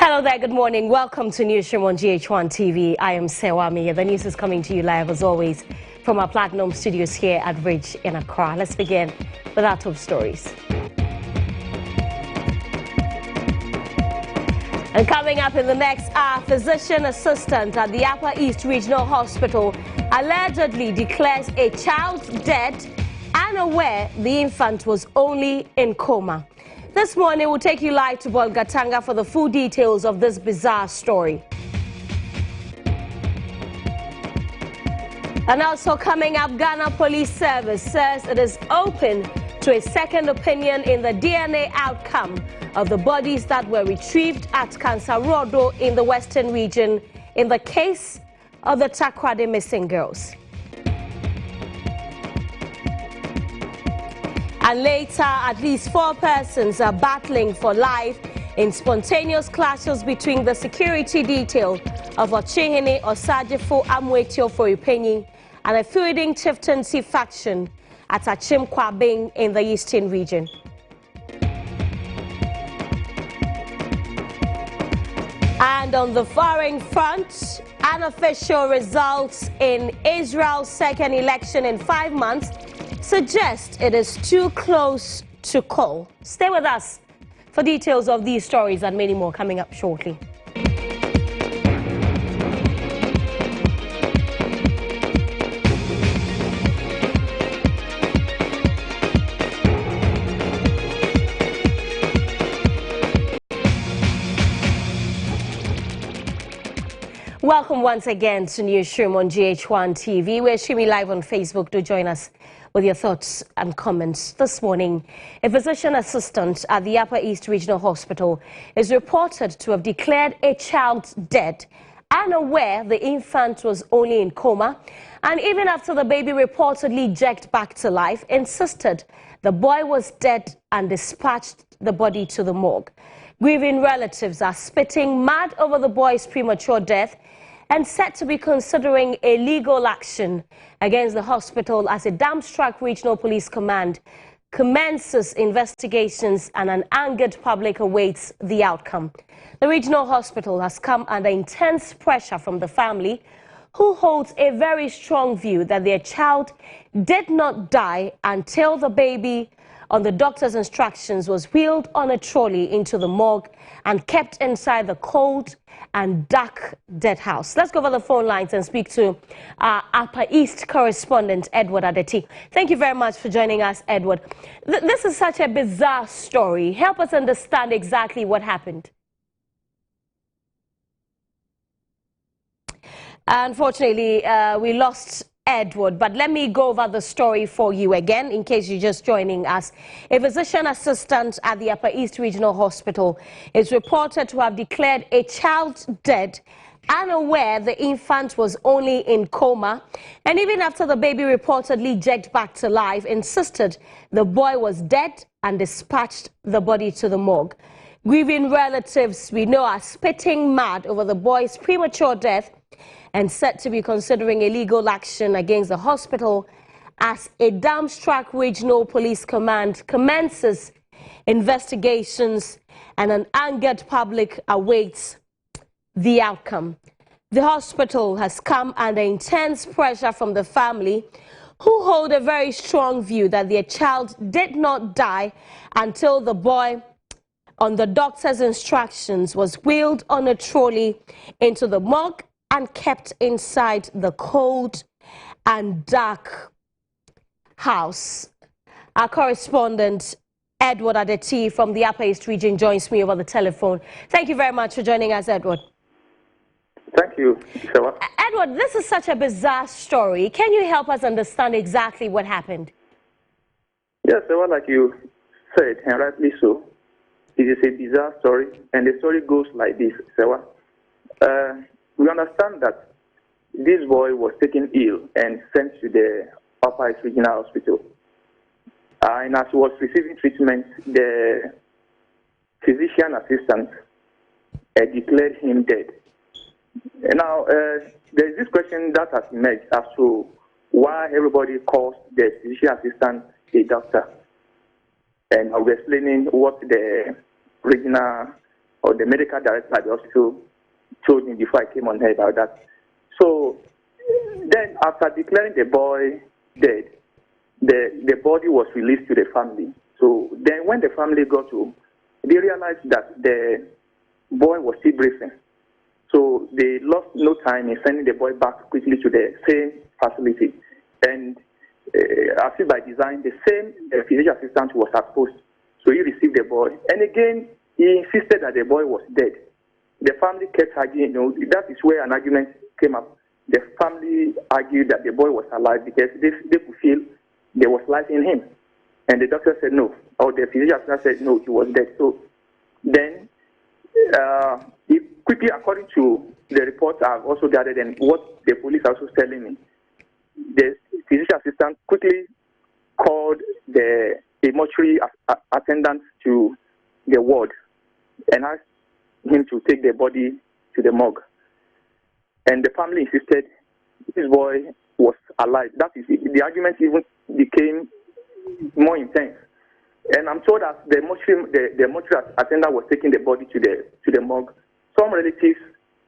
Hello there, good morning. Welcome to Newsroom on GHOne TV. I am Sewami. The news is coming to you live as always from our Platinum studios here at Ridge in Accra. Let's begin with our top stories. And coming up in the next hour, physician assistant at the Upper East Regional Hospital allegedly declares a child dead, unaware the infant was only in coma. This morning, we'll take you live to Bolgatanga for the full details of this bizarre story. And also coming up, Ghana Police Service says it is open to a second opinion in the DNA outcome of the bodies that were retrieved at Kansarodo in the Western region in the case of the Takoradi missing girls. And later, at least 4 persons are battling for life in spontaneous clashes between the security detail of Ochihene Osajifo Amwetio Foripenyi and a feuding chieftaincy faction at Achim Kwabing in the Eastern region. And on the foreign front, unofficial results in Israel's second election in 5 months suggest it is too close to call. Stay with us for details of these stories and many more coming up shortly. Welcome once again to Newsroom on GHOne TV. We're streaming live on Facebook. Do join us with your thoughts and comments. This morning, a physician assistant at the Upper East Regional Hospital is reported to have declared a child dead, unaware the infant was only in coma, and even after the baby reportedly jerked back to life, insisted the boy was dead and dispatched the body to the morgue. Grieving relatives are spitting mud over the boy's premature death and said to be considering a legal action against the hospital as a Damstrack Regional Police Command commences investigations and an angered public awaits the outcome. The regional hospital has come under intense pressure from the family, who holds a very strong view that their child did not die until the baby, on the doctor's instructions, was wheeled on a trolley into the morgue and kept inside the cold and dark dead house. Let's go over the phone lines and speak to our Upper East correspondent, Edward Adeti. Thank you very much for joining us, Edward. This is such a bizarre story. Help us understand exactly what happened. Unfortunately, we lost Edward, but let me go over the story for you again in case you're just joining us. A physician assistant at the Upper East Regional Hospital is reported to have declared a child dead, unaware the infant was only in coma, and even after the baby reportedly jerked back to life, insisted the boy was dead and dispatched the body to the morgue. Grieving relatives, we know, are spitting mud over the boy's premature death and said to be considering a legal action against the hospital as a Damstrack Regional Police Command commences investigations and an angered public awaits the outcome. The hospital has come under intense pressure from the family, who hold a very strong view that their child did not die until the boy, on the doctor's instructions, was wheeled on a trolley into the morgue and kept inside the cold and dark house. Our correspondent, Edward Adeti from the Upper East region, joins me over the telephone. Thank you very much for joining us, Edward. Thank you, Sarah. Edward, this is such a bizarre story. Can you help us understand exactly what happened? Yes, Sarah, like you said, and rightly so, it is a bizarre story, and the story goes like this, Sarah. We understand that this boy was taken ill and sent to the Upper East Regional Hospital. And as he was receiving treatment, the physician assistant declared him dead. And now, there is this question that has emerged as to why everybody calls the physician assistant a doctor. And I'll be explaining what the regional or the medical director at the hospital told me before I came on here about that. So then after declaring the boy dead, the body was released to the family. So then when the family got home, they realized that the boy was still breathing. So they lost no time in sending the boy back quickly to the same facility. And as if by design, the same physician assistant was at post. So he received the boy. And again, he insisted that the boy was dead. The family kept arguing. That is where an argument came up. The family argued that the boy was alive because they could feel there was life in him. And the doctor said no. Or the physician assistant said no, he was dead. So then, he quickly, according to the reports I've also gathered and what the police are also telling me, the physician assistant quickly called the mortuary attendant to the ward and asked him to take the body to the morgue. And the family insisted this boy was alive. That is it. The argument even became more intense. And I'm told that the mortuary attendant was taking the body to the morgue. Some relatives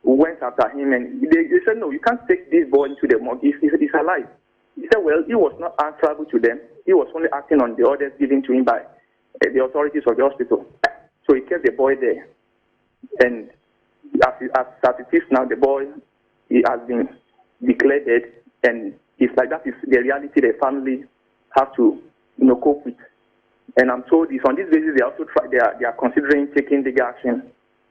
went after him and they said, no, you can't take this boy into the morgue. He's alive. He said, well, he was not answerable to them. He was only acting on the orders given to him by the authorities of the hospital. So he kept the boy there. And as it is now, the boy he has been declared dead. And it's like that is the reality the family have to cope with. And I'm told it's on this basis they are considering taking legal action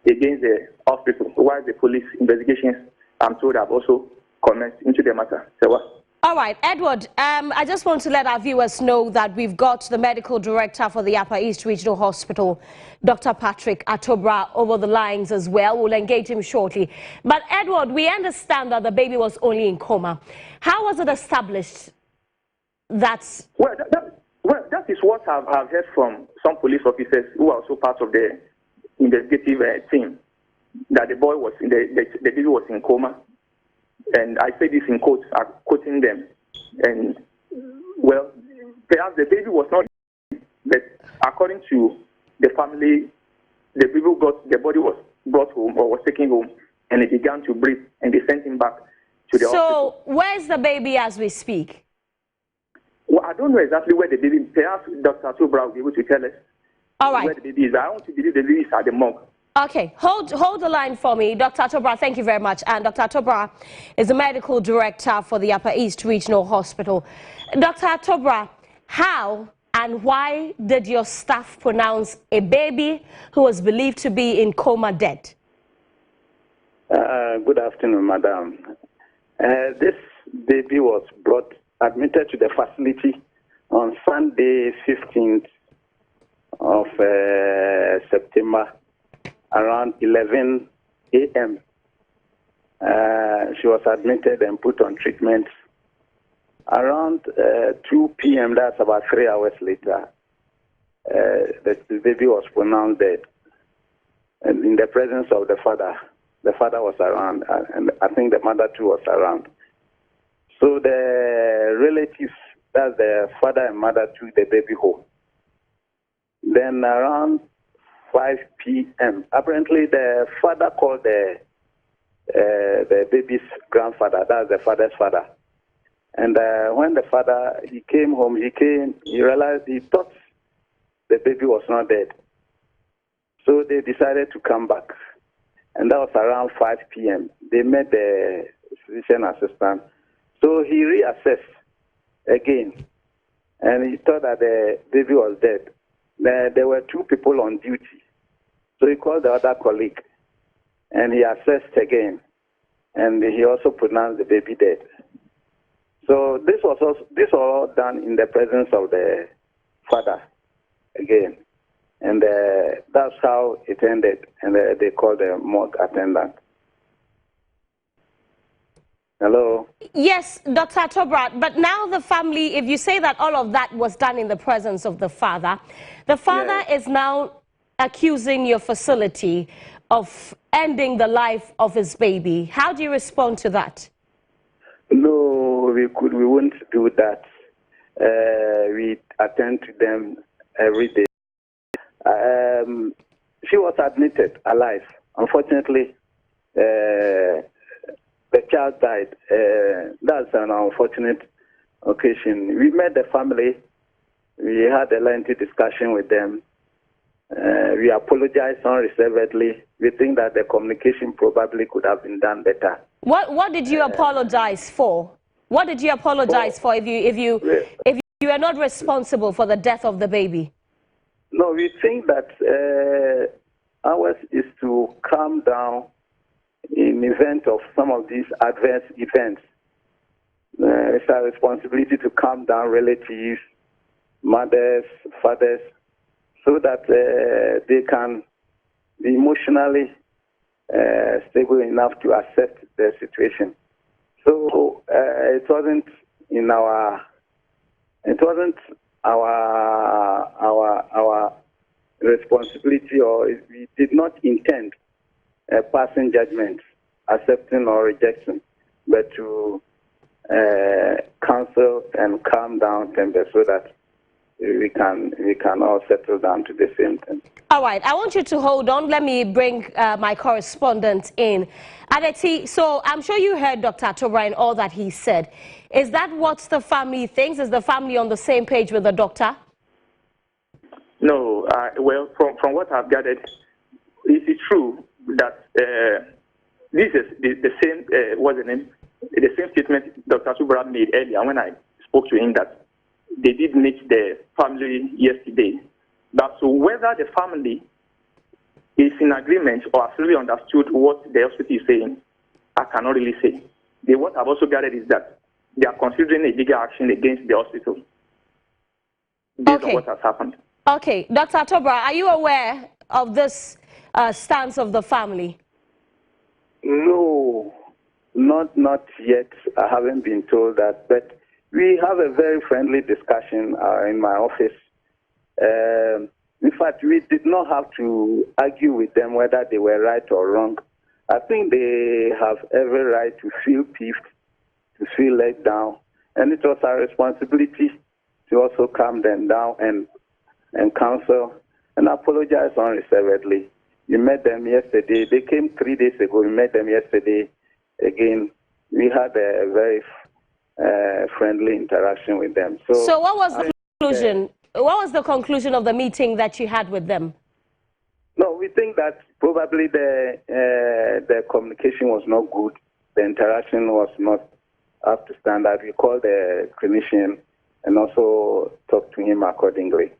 against the hospital. While the police investigations, I'm told, have also commenced into the matter. So what? All right, Edward, I just want to let our viewers know that we've got the medical director for the Upper East Regional Hospital, Dr. Patrick Atobra, over the lines as well. We'll engage him shortly. But Edward, we understand that the baby was only in coma. How was it established that... Well, that is what I've heard from some police officers who are also part of the investigative team, that the boy was the baby was in coma. And I say this in quotes, I'm quoting them. And, well, perhaps the baby was not, but according to the family, the body was brought home or was taken home, and it began to breathe, and they sent him back to the hospital. So, where's the baby as we speak? Well, I don't know exactly where the baby is. Perhaps Dr. Atobra will be able to tell us where the baby is. I want to believe the baby is at the morgue. Okay, hold the line for me. Dr. Atobra, thank you very much. And Dr. Atobra is the medical director for the Upper East Regional Hospital. Dr. Atobra, how and why did your staff pronounce a baby who was believed to be in coma dead? Good afternoon, madam. This baby was admitted to the facility on Sunday, 15th of September, around 11 a.m. She was admitted and put on treatment. Around 2 p.m., that's about 3 hours later, the baby was pronounced dead. And in the presence of the father was around, and I think the mother too was around. So the relatives, that's the father and mother, took the baby home. Then around 5 p.m., apparently the father called the baby's grandfather, that's the father's father. And when the father, he came home, he realized, he thought the baby was not dead. So they decided to come back. And that was around 5 p.m. They met the physician assistant. So he reassessed again, and he thought that the baby was dead. There were 2 people on duty. So he called the other colleague, and he assessed again, and he also pronounced the baby dead. So this was all done in the presence of the father again. And that's how it ended, and they called the morgue attendant. Hello? Yes, Dr. Atobra, but now the family, if you say that all of that was done in the presence of the father is now accusing your facility of ending the life of his baby. How do you respond to that? No, we wouldn't do that. We attend to them every day. she was admitted alive. Unfortunately, the child died. That's an unfortunate occasion. We met the family. We had a lengthy discussion with them. We apologized unreservedly. We think that the communication probably could have been done better. What did you apologize for? What did you apologize for if you are not responsible for the death of the baby? No, we think that ours is to calm down in event of some of these adverse events. It's our responsibility to calm down relatives, mothers, fathers, so that they can be emotionally stable enough to accept the situation. So it wasn't our responsibility, or we did not intend passing judgment, accepting or rejecting, but to counsel and calm down tempers so that we can all settle down to the same thing. All right, I want you to hold on. Let me bring my correspondent in. Adeti, so I'm sure you heard Dr. Atobra and all that he said. Is that what the family thinks? Is the family on the same page with the doctor? No, well, from what I've gathered, it is true that this is the same, what's the name? The same statement Dr. Atobra made earlier when I spoke to him, that they did meet the family yesterday. But so whether the family is in agreement or has really understood what the hospital is saying, I cannot really say. What I've also gathered is that they are considering a legal action against the hospital based on what has happened. Okay, Dr. Atobra, are you aware of this stance of the family? No, not yet. I haven't been told that, but we have a very friendly discussion in my office. In fact, we did not have to argue with them whether they were right or wrong. I think they have every right to feel peeved, to feel let down, and it was our responsibility to also calm them down and counsel and apologize unreservedly. We met them yesterday. They came 3 days ago. We met them yesterday. Again, we had a very friendly interaction with them. So what was the conclusion? What was the conclusion of the meeting that you had with them? No, we think that probably the communication was not good. The interaction was not up to standard. We called the clinician and also talked to him accordingly.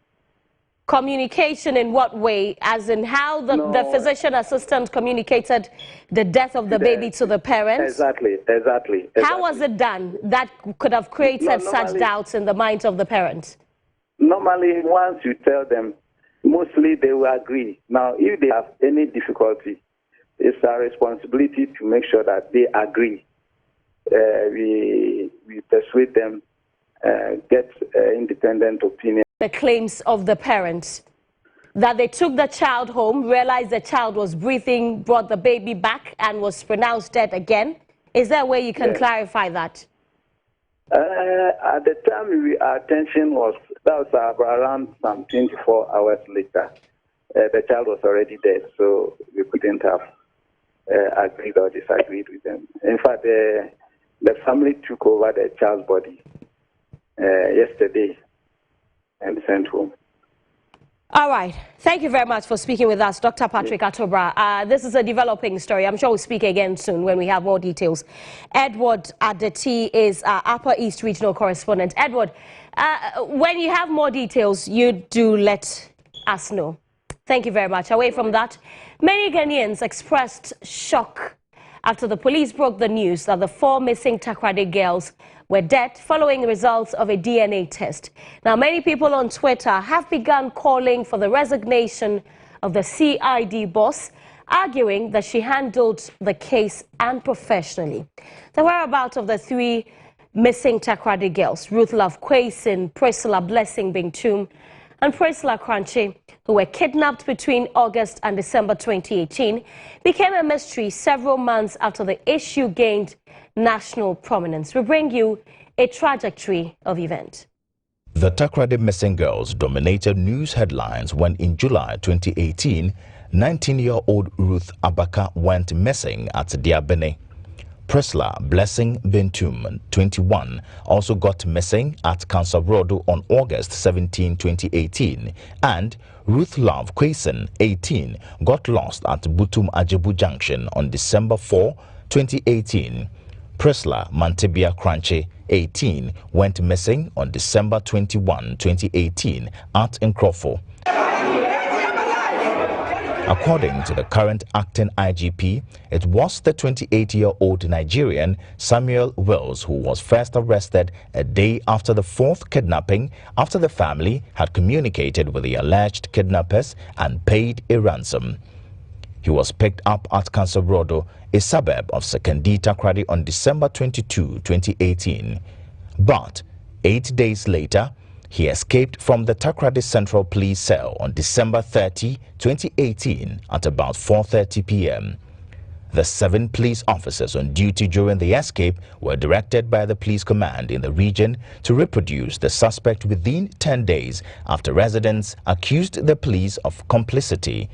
Communication in what way? As in how the physician assistant communicated the death of the baby to the parents? Exactly. How was it done that could have created such doubts in the minds of the parents? Normally, once you tell them, mostly they will agree. Now, if they have any difficulty, it's our responsibility to make sure that they agree. We persuade them, get independent opinion. The claims of the parents that they took the child home, realized the child was breathing, brought the baby back, and was pronounced dead again. Is there a way you can clarify that? At the time, our attention was around some 24 hours later. The child was already dead, so we couldn't have agreed or disagreed with them. In fact, the family took over the child's body yesterday and sent home. All right. Thank you very much for speaking with us, Dr. Patrick Atobra. This is a developing story. I'm sure we'll speak again soon when we have more details. Edward Adeti is our Upper East Regional Correspondent. Edward, when you have more details, you do let us know. Thank you very much. Away from that, many Ghanaians expressed shock after the police broke the news that the 4 missing Takoradi girls were dead following results of a DNA test. Now, many people on Twitter have begun calling for the resignation of the CID boss, arguing that she handled the case unprofessionally. The whereabouts of the 3 missing Takoradi girls, Ruth Love Quayson, Priscilla Blessing Bingtum, and Priscilla Crunchy, who were kidnapped between August and December 2018, became a mystery several months after the issue gained national prominence. We bring you a trajectory of events. The Takoradi missing girls dominated news headlines when in July 2018, 19-year-old Ruth Abaka went missing at Diabene. Priscilla Blessing Bentum, 21, also got missing at Kansarodo on August 17, 2018, and Ruth Love Quason, 18, got lost at Butum Ajebu Junction on December 4, 2018. Priscilla Mantebia Cranche, 18, went missing on December 21, 2018 at Nkrofo. According to the current acting IGP, it was the 28-year-old Nigerian Samuel Wills who was first arrested a day after the fourth kidnapping, after the family had communicated with the alleged kidnappers and paid a ransom. He was picked up at Kansarodo, a suburb of Sekondi Takoradi, on December 22, 2018. But 8 days later, he escaped from the Takoradi Central Police Cell on December 30, 2018 at about 4:30 p.m. The 7 police officers on duty during the escape were directed by the police command in the region to reproduce the suspect within 10 days after residents accused the police of complicity.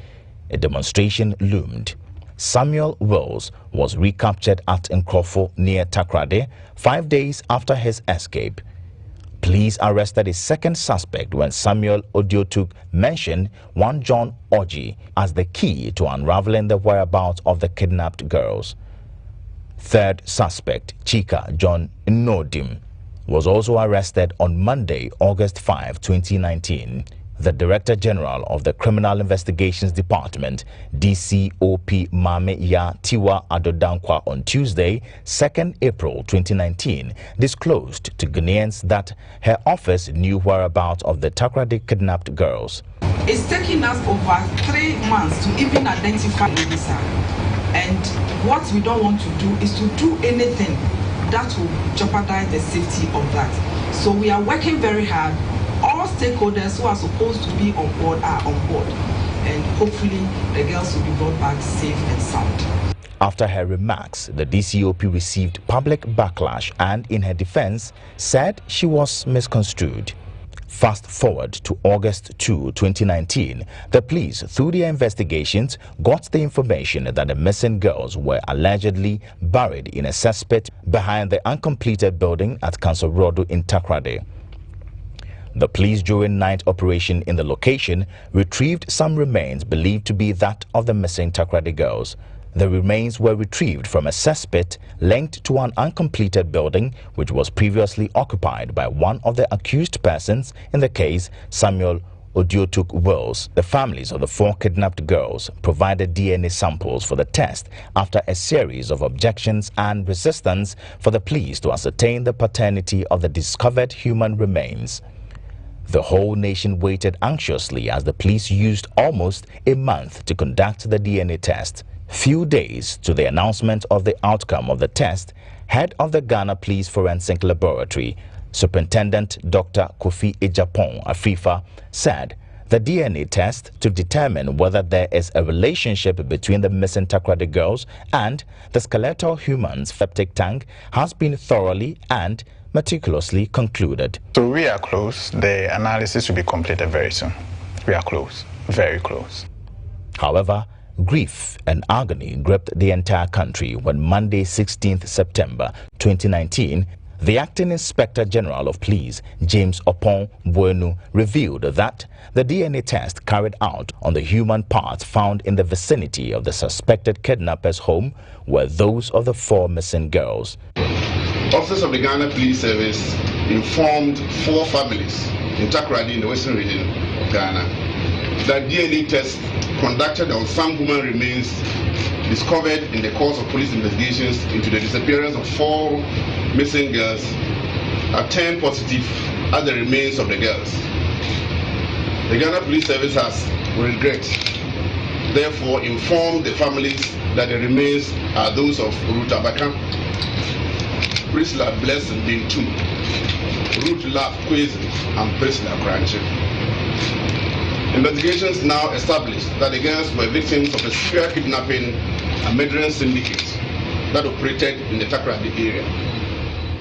A demonstration loomed. Samuel Wills was recaptured at Nkrofo near Takoradi 5 days after his escape. Police arrested a second suspect when Samuel Odiotuk mentioned one John Oji as the key to unraveling the whereabouts of the kidnapped girls. Third suspect, Chika John Nodim, was also arrested on Monday, August 5, 2019. The Director General of the Criminal Investigations Department, DCOP Mame Ya Tiwa Adodankwa, on Tuesday, 2nd April 2019, disclosed to Ghanaians that her office knew whereabouts of the Takoradi kidnapped girls. It's taking us over 3 months to even identify this. And what we don't want to do is to do anything that will jeopardize the safety of that. So we are working very hard. All stakeholders who are supposed to be on board are on board, and hopefully the girls will be brought back safe and sound. After her remarks, the DCOP received public backlash and, in her defense, said she was misconstrued. Fast forward to August 2, 2019, the police, through their investigations, got the information that the missing girls were allegedly buried in a cesspit behind the uncompleted building at Kansarodo in Takoradi. The police, during night operation in the location, retrieved some remains believed to be that of the missing Takoradi girls. The remains were retrieved from a cesspit linked to an uncompleted building which was previously occupied by one of the accused persons in the case, Samuel Odiotuk Wills. The families of the 4 kidnapped girls provided DNA samples for the test after a series of objections and resistance for the police to ascertain the paternity of the discovered human remains. The whole nation waited anxiously as the police used almost a month to conduct the DNA test. Few days to the announcement of the outcome of the test, head of the Ghana Police Forensic Laboratory, Superintendent Dr. Kofi Ejapon Afrifa, said the DNA test to determine whether there is a relationship between the missing Takoradi girls and the skeletal human's septic tank has been thoroughly and meticulously concluded. So we are close. The analysis will be completed very soon. We are close, very close. However, grief and agony gripped the entire country when Monday, 16th September 2019, the Acting Inspector General of Police, James Opon Buenu, revealed that the DNA test carried out on the human parts found in the vicinity of the suspected kidnapper's home were those of the 4 missing girls. Officers of the Ghana Police Service informed 4 families in Takoradi in the western region of Ghana that DNA tests conducted on some human remains discovered in the course of police investigations into the disappearance of 4 missing girls are turned positive as the remains of the girls. The Ghana Police Service has, with regret, therefore informed the families that the remains are those of Ruth Abaka, Priscilla Blessing Bentum, Ruth Love Quason, and Priscilla Cranche. Investigations now established that the girls were victims of a serial kidnapping and murdering syndicate that operated in the Takoradi area.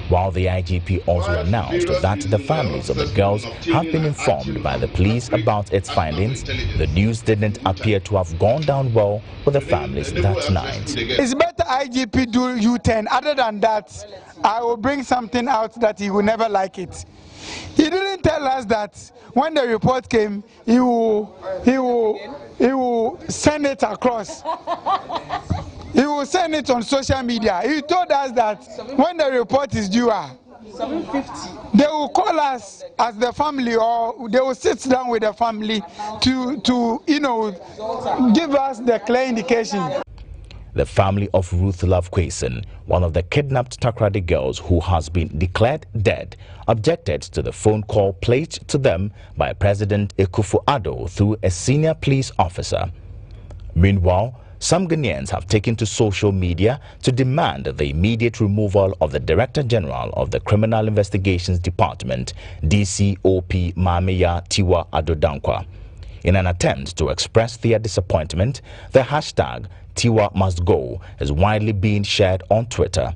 while the IGP also announced that the families of the girls have been informed by the police about its findings. The news didn't appear to have gone down well with the families that night. It's better IGP do U-turn. Other than that, I will bring something out that he will never like it. He didn't tell us that when the report came, he will send it across. He will send it on social media. He told us that when the report is due, 7:50, they will call us as the family, or they will sit down with the family to give us the clear indication. The family of Ruth Love Quason, one of the kidnapped Takoradi girls who has been declared dead, objected to the phone call played to them by President Akufo-Addo through a senior police officer. Meanwhile, some Ghanaians have taken to social media to demand the immediate removal of the Director General of the Criminal Investigations Department, DCOP Mameya Tiwa Adodankwa. In an attempt to express their disappointment, the hashtag Tiwa Must Go is widely being shared on Twitter.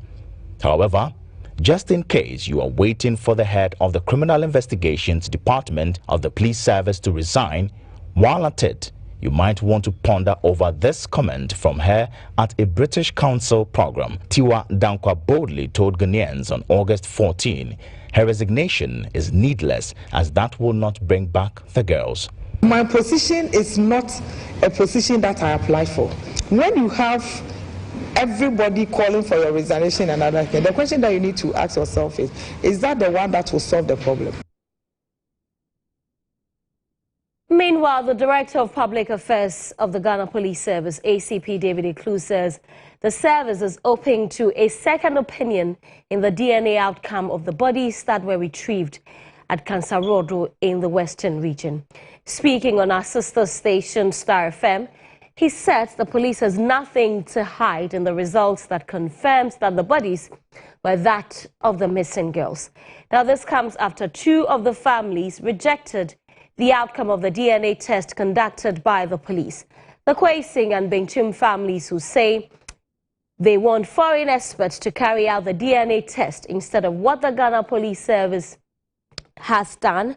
However, just in case you are waiting for the head of the Criminal Investigations Department of the Police Service to resign, while at it, you might want to ponder over this comment from her at a British Council program. Tiwa Dankwa boldly told Ghanaians on August 14, her resignation is needless as that will not bring back the girls. My position is not a position that I apply for. When you have everybody calling for your resignation and other things, the question that you need to ask yourself is that the one that will solve the problem? Meanwhile, the Director of Public Affairs of the Ghana Police Service, ACP David Eklu, says the service is open to a second opinion in the DNA outcome of the bodies that were retrieved at Kansarodo in the Western region. Speaking on our sister station, Star FM, he said the police has nothing to hide in the results that confirms that the bodies were that of the missing girls. Now, this comes after two of the families rejected the outcome of the DNA test conducted by the police. The Kwesing and Benchum families who say they want foreign experts to carry out the DNA test instead of what the Ghana Police Service has done.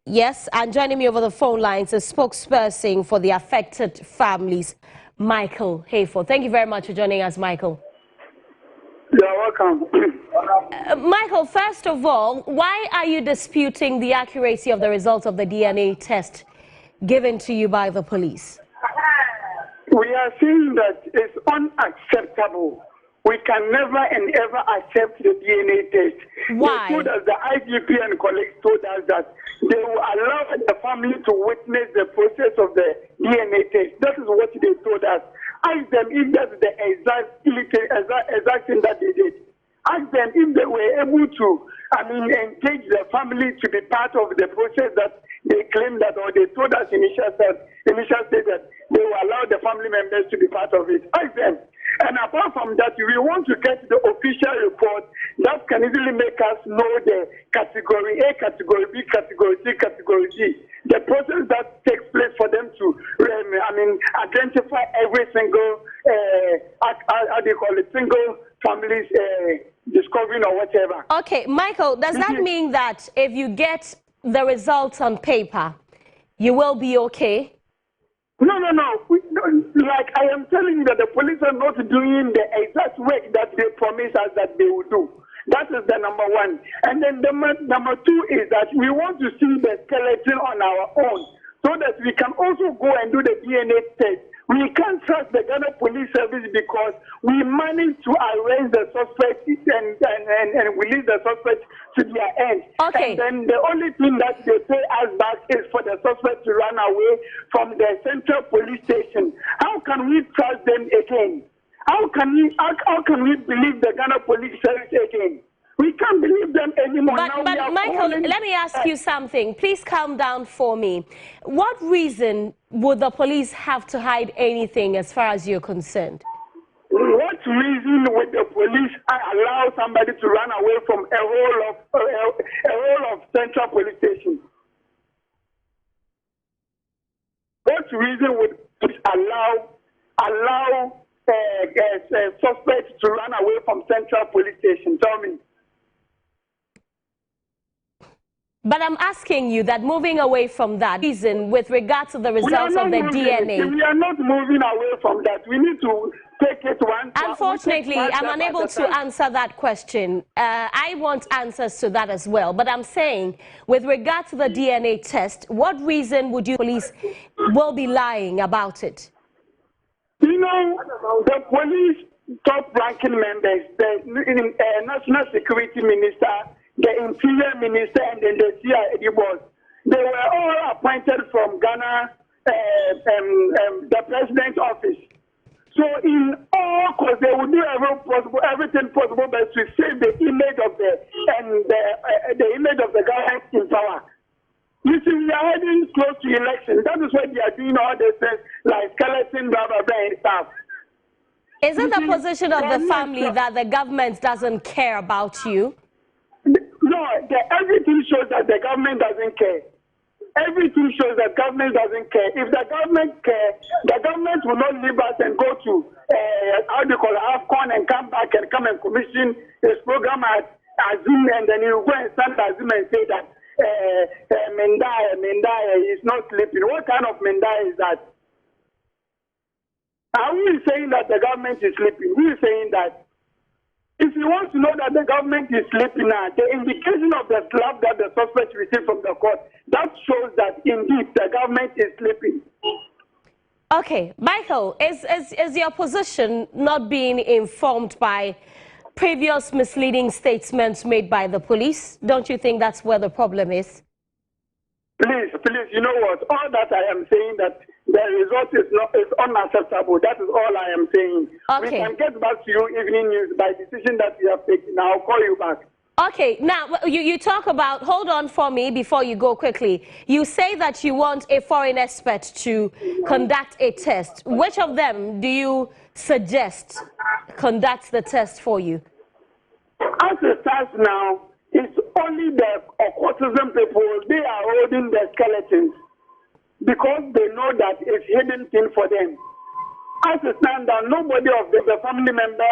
Yes, and joining me over the phone lines is spokesperson for the affected families, Michael Hayford. Thank you very much for joining us, Michael. You're welcome. Michael, first of all, why are you disputing the accuracy of the results of the DNA test given to you by the police? We are saying that it's unacceptable. We can never and ever accept the DNA test. Why? They told us, the IGP and colleagues told us that they will allow the family to witness the process of the DNA test. That is what they told us. Ask them if that's the exact thing that they did. Ask them if they were able to, engage the family to be part of the process that they claimed that, or they told us initial state that they will allow the family members to be part of it. Ask them. And apart from that, we want to get the official report that can easily make us know the category A, category B, category C, category D. The process that takes place for them to, identify every single, single family's discovering or whatever. Okay, Michael, does that mean that if you get the results on paper, you will be okay? No. Like I am telling you that the police are not doing the exact work that they promised us that they will do. That is the number one. And then the number two is that we want to see the skeleton on our own so that we can also go and do the DNA test. We can't trust the Ghana Police Service because we managed to arrest the suspect and release the suspect to their end. Okay. And then the only thing that they pay us back is for the suspect to run away from the central police station. How can we trust them again? How can we believe the Ghana Police Service again? We can't believe them anymore. But Michael, let me ask you something. Please calm down for me. What reason would the police have to hide anything as far as you're concerned? What reason would the police allow somebody to run away from a whole of central police station? What reason would police allow suspect to run away from Central Police Station? Tell me. But I'm asking you that moving away from that reason with regard to the results of the DNA. We are not moving away from that. We need to take it one. Unfortunately, I'm unable to answer that question. I want answers to that as well. But I'm saying, with regard to the DNA test, what reason would you police will be lying about it? You know, the police top-ranking members, the National Security Minister, the Interior Minister, and then the CID boss, they were all appointed from Ghana, the President's office. So in all course, they will do everything possible but to save the image of the image of the government in power. You see, we are heading close to election. That is why they are doing all these things like skeleton, blah, blah, blah, and stuff. Is it the position of the family that the government doesn't care about you? No, everything shows that the government doesn't care. Everything shows that government doesn't care. If the government cares, the government will not leave us and go to, AFCON and come back and come and commission his program at Azim, and then he will go and stand Azim and say that Mendai is not sleeping. What kind of Mendai is that? Are we saying that the government is sleeping? We are saying that if you want to know that the government is sleeping now, the indication of the slap that the suspect received from the court, that shows that indeed the government is sleeping. Okay, Michael, is your position not being informed by previous misleading statements made by the police? Don't you think that's where the problem is? Please, you know what? All that I am saying that the result is unacceptable. That is all I am saying. Okay. We can get back to you evening news by decision that we have taken. I'll call you back. Okay, now you talk about, hold on for me before you go quickly. You say that you want a foreign expert to conduct a test. Which of them do you suggest conducts the test for you? As it stands now, it's only the occultism people, they are holding the skeletons because they know that it's hidden thing for them. As it stands now, nobody of the family member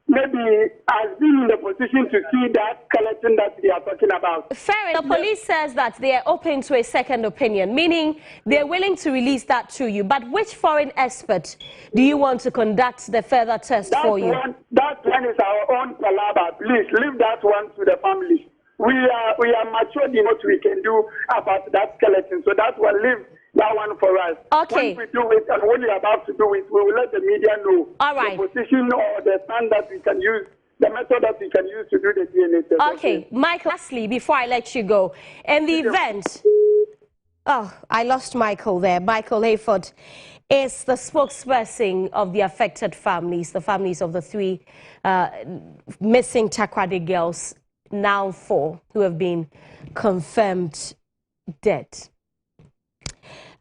maybe has been in the position to see that skeleton that they are talking about. Fair enough. The police says that they are open to a second opinion, meaning they're willing to release that to you. But which foreign expert do you want to conduct the further test for you? That one is our own palaver. Please leave that one to the family. We are matured in what we can do about that skeleton. So that will leave that one for us. Okay. When we do it and when we are about to do it, we will let the media know all right. the position or the stand that we can use, the method that we can use to do the DNA test. Okay, Michael, lastly, before I let you go, in the event... Oh, I lost Michael there. Michael Hayford is the spokesperson of the affected families, the families of the three missing Takoradi girls, now 4, who have been confirmed dead.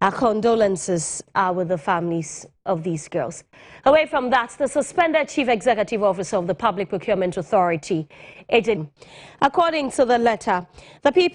Our condolences are with the families of these girls. Away from that, the suspended Chief Executive Officer of the Public Procurement Authority, according to the letter, the people